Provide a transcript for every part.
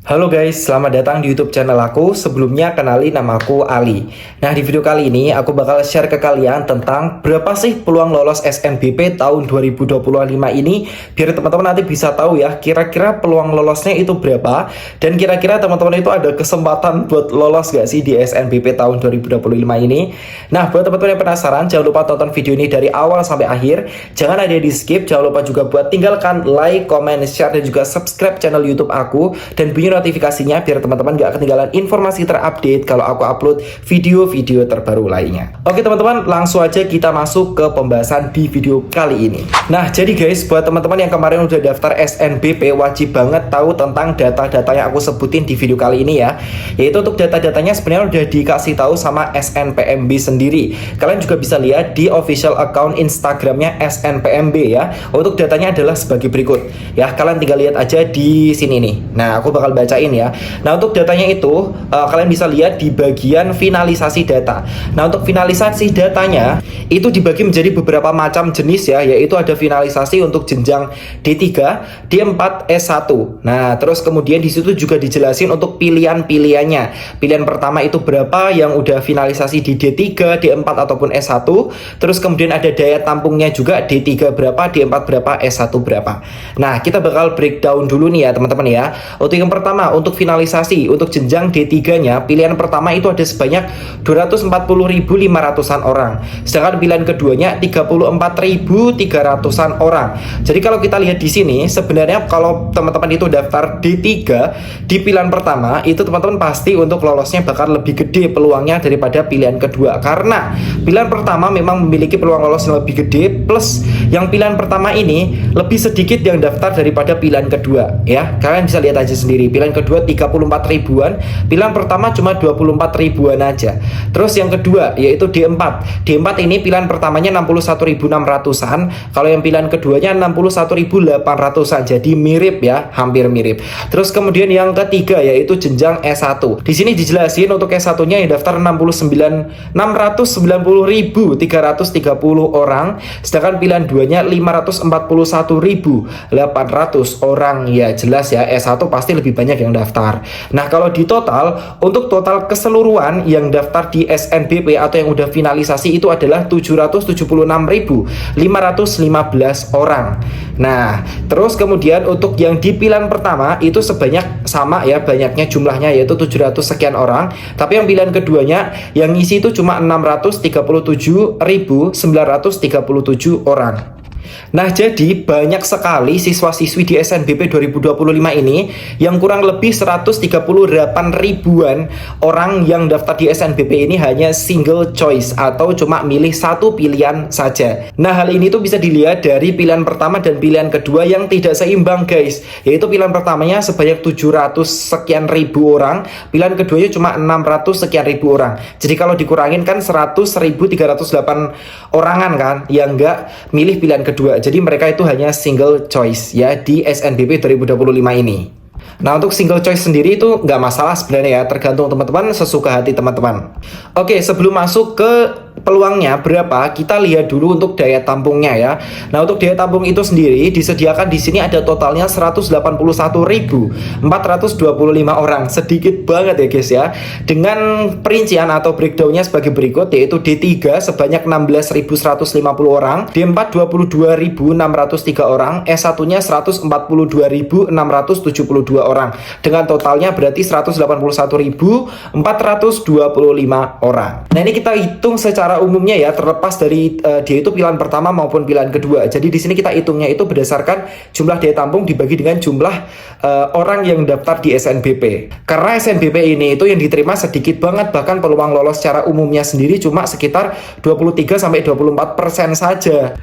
Halo guys, selamat datang di YouTube channel aku. Sebelumnya kenalin nama aku Ali. Nah, di video kali ini aku bakal share ke kalian tentang berapa sih peluang lolos SNBP tahun 2025 ini, biar teman-teman nanti bisa tahu ya kira-kira peluang lolosnya itu berapa, dan kira-kira teman-teman itu ada kesempatan buat lolos gak sih di SNBP tahun 2025 ini. Nah, buat teman-teman yang penasaran, jangan lupa tonton video ini dari awal sampai akhir. Jangan ada di skip. Jangan lupa juga buat tinggalkan like, comment, share, dan juga subscribe channel YouTube aku, dan bunyi notifikasinya biar teman-teman gak ketinggalan informasi terupdate kalau aku upload video-video terbaru lainnya. Oke teman-teman, langsung aja kita masuk ke pembahasan di video kali ini. Nah, jadi guys, buat teman-teman yang kemarin udah daftar SNBP, wajib banget tahu tentang data-data yang aku sebutin di video kali ini ya. Yaitu untuk data-datanya sebenarnya udah dikasih tahu sama SNPMB sendiri. Kalian juga bisa lihat di official account Instagramnya SNPMB ya. Untuk datanya adalah sebagai berikut ya. Kalian tinggal lihat aja di sini nih. Nah, aku bakal bacain ya. Nah, untuk datanya itu kalian bisa lihat di bagian finalisasi data. Nah, untuk finalisasi datanya itu dibagi menjadi beberapa macam jenis ya, yaitu ada finalisasi untuk jenjang D3, D4, S1. Nah, terus kemudian di situ juga dijelasin untuk pilihan-pilihannya. Pilihan pertama itu berapa yang udah finalisasi di D3, D4 ataupun S1. Terus kemudian ada daya tampungnya juga, D3 berapa, D4 berapa, S1 berapa. Nah, kita bakal breakdown dulu nih ya teman-teman ya. Untuk yang pertama, untuk finalisasi untuk jenjang D3-nya, pilihan pertama itu ada sebanyak 240.500-an orang. Sedangkan pilihan keduanya 34.300-an orang. Jadi kalau kita lihat di sini, sebenarnya kalau teman-teman itu daftar D3 di pilihan pertama, itu teman-teman pasti untuk lolosnya bakal lebih gede peluangnya daripada pilihan kedua. Karena pilihan pertama memang memiliki peluang lolos yang lebih gede, plus yang pilihan pertama ini lebih sedikit yang daftar daripada pilihan kedua ya. Kalian bisa lihat aja sendiri. Pilihan kedua 34 ribuan, pilihan pertama cuma 24 ribuan aja. Terus yang kedua yaitu D4. D4 ini pilihan pertamanya 61.600-an, kalau yang pilihan keduanya 61.800-an. Jadi mirip ya, hampir mirip. Terus kemudian yang ketiga yaitu jenjang S1. Di sini dijelasin untuk S1-nya yang daftar 690.330 orang, sedangkan pilihan duanya 541.800 orang. Ya jelas ya, S1 pasti lebih banyak yang daftar. Nah, kalau di total, untuk total keseluruhan yang daftar di SNBP atau yang udah finalisasi itu adalah 776.515 orang. Nah, terus kemudian untuk yang di pilihan pertama itu sebanyak sama ya, banyaknya jumlahnya yaitu 700 sekian orang. Tapi yang pilihan keduanya yang ngisi itu cuma 637.937 orang. Nah, jadi banyak sekali siswa-siswi di SNBP 2025 ini yang kurang lebih 138 ribuan orang yang daftar di SNBP ini hanya single choice atau cuma milih satu pilihan saja. Nah, hal ini tuh bisa dilihat dari pilihan pertama dan pilihan kedua yang tidak seimbang guys. Yaitu pilihan pertamanya sebanyak 700 sekian ribu orang, pilihan keduanya cuma 600 sekian ribu orang. Jadi kalau dikurangin kan 100.308 orangan kan yang nggak milih pilihan kedua. Jadi mereka itu hanya single choice ya di SNBP 2025 ini. Nah, untuk single choice sendiri itu nggak masalah sebenarnya ya, tergantung teman-teman, sesuka hati teman-teman. Oke, sebelum masuk ke peluangnya berapa, kita lihat dulu untuk daya tampungnya ya. Nah, untuk daya tampung itu sendiri disediakan di sini ada totalnya 181.425 orang. Sedikit banget ya guys ya. Dengan perincian atau breakdownnya sebagai berikut, yaitu D3 sebanyak 16.150 orang, D4 22.603 orang, S1-nya 142.672 orang. Dengan totalnya berarti 181.425 orang. Nah, ini kita hitung secara umumnya ya, terlepas dari dia itu pilihan pertama maupun pilihan kedua. Jadi di sini kita hitungnya itu berdasarkan jumlah daya tampung dibagi dengan jumlah orang yang daftar di SNBP. Karena SNBP ini itu yang diterima sedikit banget, bahkan peluang lolos secara umumnya sendiri cuma sekitar 23-24% saja.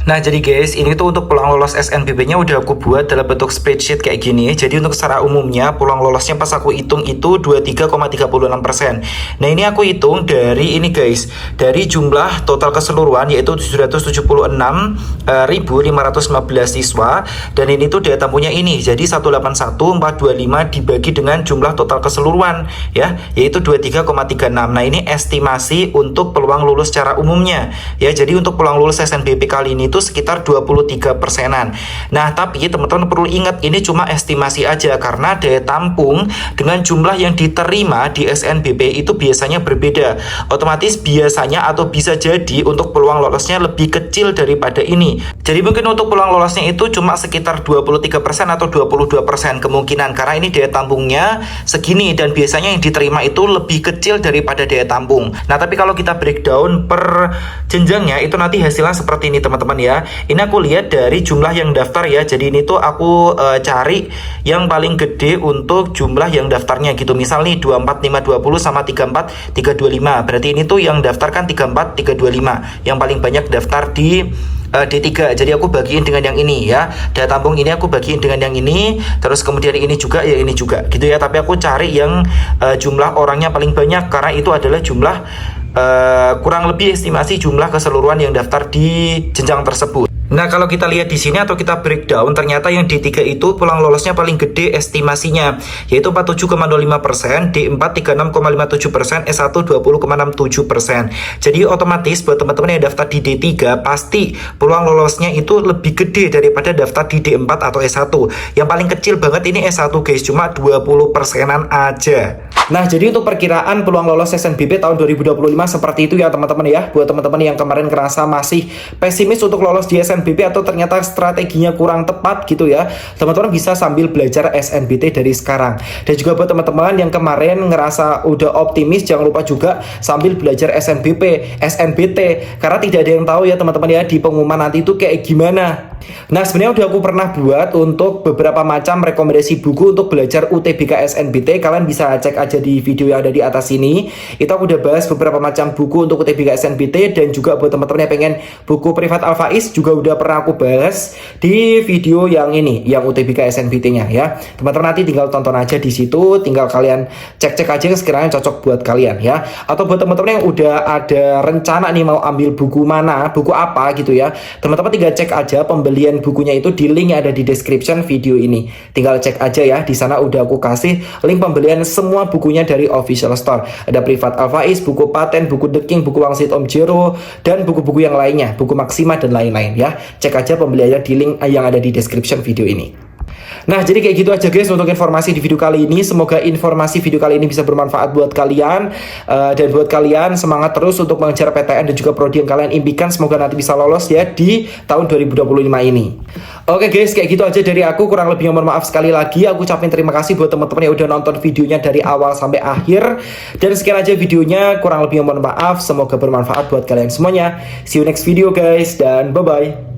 Nah, jadi guys, ini tuh untuk peluang lolos SNBP-nya udah aku buat dalam bentuk spreadsheet kayak gini. Jadi untuk secara umumnya peluang lolosnya pas aku hitung itu 23,36%. Nah, ini aku hitung dari ini guys, dari jumlah total keseluruhan yaitu 776.515 siswa, dan ini tuh daya tampungnya ini. Jadi 181.425 dibagi dengan jumlah total keseluruhan ya, yaitu 23,36. Nah, ini estimasi untuk peluang lulus secara umumnya ya. Jadi untuk peluang lulus SNBP kali ini tuh sekitar 23%-an. Nah, tapi teman-teman perlu ingat ini cuma estimasi aja, karena daya tampung dengan jumlah yang diterima di SNBP itu biasanya berbeda. Otomatis biasanya atau bisa jadi untuk peluang lolosnya lebih kecil daripada ini. Jadi mungkin untuk peluang lolosnya itu cuma sekitar 23% atau 22% kemungkinan, karena ini daya tampungnya segini dan biasanya yang diterima itu lebih kecil daripada daya tampung. Nah, tapi kalau kita breakdown per jenjangnya itu nanti hasilnya seperti ini teman-teman ya. Ini aku lihat dari jumlah yang daftar ya. Jadi ini tuh aku cari yang paling gede untuk jumlah yang daftarnya gitu. Misal nih 24520 sama 34325. Berarti ini tuh yang daftar kan 34325. Yang paling banyak daftar di D3. Jadi aku bagiin dengan yang ini ya. Daya tampung ini aku bagiin dengan yang ini. Terus kemudian ini juga ya, ini juga gitu ya. Tapi aku cari yang jumlah orangnya paling banyak, karena itu adalah jumlah kurang lebih estimasi jumlah keseluruhan yang daftar di jenjang tersebut. Nah, kalau kita lihat di sini atau kita breakdown, ternyata yang D3 itu peluang lolosnya paling gede estimasinya, yaitu 47,05%, D4 36,57%, S1 20,67%. Jadi otomatis buat teman-teman yang daftar di D3 pasti peluang lolosnya itu lebih gede daripada daftar di D4 atau S1. Yang paling kecil banget ini S1 guys, cuma 20%-an aja. Nah, jadi untuk perkiraan peluang lolos SNBP tahun 2025 seperti itu ya teman-teman ya. Buat teman-teman yang kemarin ngerasa masih pesimis untuk lolos di SNBP atau ternyata strateginya kurang tepat gitu ya, teman-teman bisa sambil belajar SNBT dari sekarang. Dan juga buat teman-teman yang kemarin ngerasa udah optimis, jangan lupa juga sambil belajar SNBP, SNBT, karena tidak ada yang tahu ya teman-teman ya di pengumuman nanti itu kayak gimana. Nah, sebenarnya udah aku pernah buat untuk beberapa macam rekomendasi buku untuk belajar UTBK SNBT. Kalian bisa cek aja di video yang ada di atas ini. Itu aku udah bahas beberapa macam buku untuk UTBK SNBT, dan juga buat teman-teman yang pengen buku privat Alfaiz juga udah pernah aku bahas di video yang ini, yang UTBK SNBT-nya ya. Teman-teman nanti tinggal tonton aja di situ, tinggal kalian cek-cek aja sekiranya cocok buat kalian ya. Atau buat teman-teman yang udah ada rencana nih mau ambil buku mana, buku apa gitu ya, teman-teman tinggal cek aja pembelian bukunya itu di link yang ada di description video ini. Tinggal cek aja ya, di sana udah aku kasih link pembelian semua bukunya dari official store. Ada privat Alfaiz, buku paten, buku The King, buku Wangsit Om Jero, dan buku-buku yang lainnya, buku Maksima dan lain-lain ya. Cek aja pembeliannya di link yang ada di description video ini. Nah, jadi kayak gitu aja guys untuk informasi di video kali ini. Semoga informasi video kali ini bisa bermanfaat buat kalian, dan buat kalian semangat terus untuk mengejar PTN dan juga prodi yang kalian impikan. Semoga nanti bisa lolos ya di tahun 2025 ini. Oke guys, kayak gitu aja dari aku. Kurang lebihnya mohon maaf sekali lagi. Aku ucapin terima kasih buat teman-teman yang udah nonton videonya dari awal sampai akhir. Dan sekian aja videonya. Kurang lebihnya mohon maaf. Semoga bermanfaat buat kalian semuanya. See you next video guys, dan bye-bye.